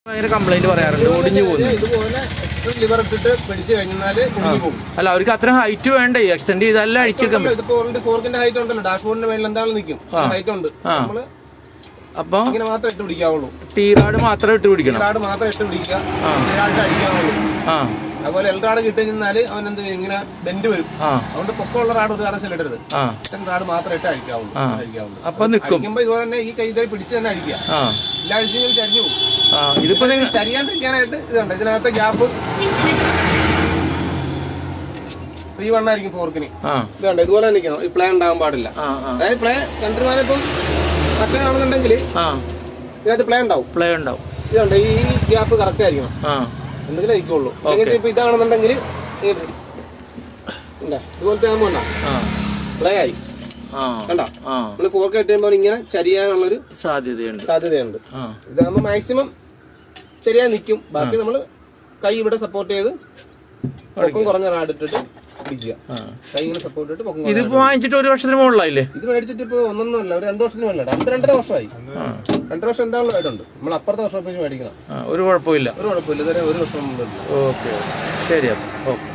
ഭയങ്കര കംപ്ലൈന്റ് പറയാറുണ്ട്, ഒടിഞ്ഞു പോകുന്നു. ലിവർ ഇട്ടിട്ട് പിടിച്ചു കഴിഞ്ഞാല് പോകും. അല്ല, അവർക്ക് അത്ര ഹൈറ്റ് വേണ്ടേ? എക്സ്റ്റെൻഡ് ചെയ്തല്ല അഴിച്ചിട്ട്. ഇതിപ്പോ ഓൾറെഡി ഫോർക്കിന്റെ ഹൈറ്റ് ഉണ്ടല്ലോ, ഡാഷ്ബോർഡിന്റെ മേളിൽ എന്താണെന്ന് നിൽക്കും, ഹൈറ്റ് ഉണ്ട്. നമ്മള് അപ്പൊ ഇങ്ങനെ മാത്രം ഇട്ട് പിടിക്കാവുള്ളൂ. ടീറാഡ് മാത്രം ഇട്ട് പിടിക്കണം. ടീറാഡ് മാത്രം ഇട്ട് പിടിക്കുക, അടിക്കാവുള്ളൂ. അതുപോലെ എൽറാഡ് കിട്ടി കഴിഞ്ഞാല് അവൻ എന്ത് ഇങ്ങനെ ബെൻഡ് വരും. അതുകൊണ്ട് പൊക്കമുള്ള റാഡ് ഒരു കാരണവശാലും ഇടരുത്. റാഡ് മാത്രം ഇട്ട് അഴിക്കാവുള്ളൂ. അപ്പൊ നിൽക്കുമ്പോ ഇതുപോലെ തന്നെ ഈ കൈ പിടിച്ച് തന്നെ അഴിക്കുക. എല്ലാ അഴിച്ചെങ്കിലും ചരിഞ്ഞു പോകും. ഇതിപ്പോ ചരിയാണ്ടിരിക്കാനായിട്ട് ഇതുണ്ട്, ഇതിനകത്തെ ഗ്യാപ്പ് ഫ്രീ വണ്ണായിരിക്കും ഫോർക്കിന്. ഇതുണ്ട്, ഇതുപോലെ നിൽക്കണം, ഈ പ്ലേ ഉണ്ടാകാൻ പാടില്ല. അതായത് പ്ലേ കൺട്രിമാനിപ്പം മറ്റേതാണെന്നുണ്ടെങ്കിൽ ഇതിനകത്ത് പ്ലേ ഉണ്ടാവും. ഇതുണ്ട്, ഈ ഗ്യാപ്പ് കറക്റ്റ് ആയിരിക്കണം, എന്തെങ്കിലും ആയിക്കോളൂ. എന്നിട്ട് ഇപ്പൊ ഇതാണെന്നുണ്ടെങ്കിൽ ഇതുപോലത്തെ ആകുമ്പോ പ്ലേ ആയി കണ്ടോ. നമ്മള് ഫോർക്ക് ഇട്ട് കഴിയുമ്പോൾ ഇങ്ങനെ ചരിയാനുള്ളൊരു സാധ്യതയുണ്ട്. ഇതാകുമ്പോ മാക്സിമം ശരിയാ നിൽക്കും. ബാക്കി നമ്മള് കൈ ഇവിടെ സപ്പോർട്ട് ചെയ്ത് പൊക്കം കുറഞ്ഞ റാഡ് ഇട്ടിട്ട് പിടിക്കുക. കൈ ഇങ്ങനെ സപ്പോർട്ട് ഇട്ട് പൊക്കം. ഇതിപ്പോ വാങ്ങിച്ചിട്ട് 1 വർഷത്തിന് മുകളിലായില്ലേ? ഇത് മേടിച്ചിട്ട് ഇപ്പൊ ഒന്നൊന്നുമല്ല, ഒരു 2 വർഷത്തിന് മുകളിലാണ്. 2-2.5 വർഷമായി. 2 വർഷം എന്താണല്ലോ ആയിട്ടുണ്ട്. നമ്മൾ അപ്പുറത്തെ വർഷം മേടിക്കണം. ഒരു കുഴപ്പമില്ല. ഇതുവരെ ഒരു വർഷം മുമ്പില്ല. ഓക്കെ, ശരി. അപ്പൊ ഓക്കെ.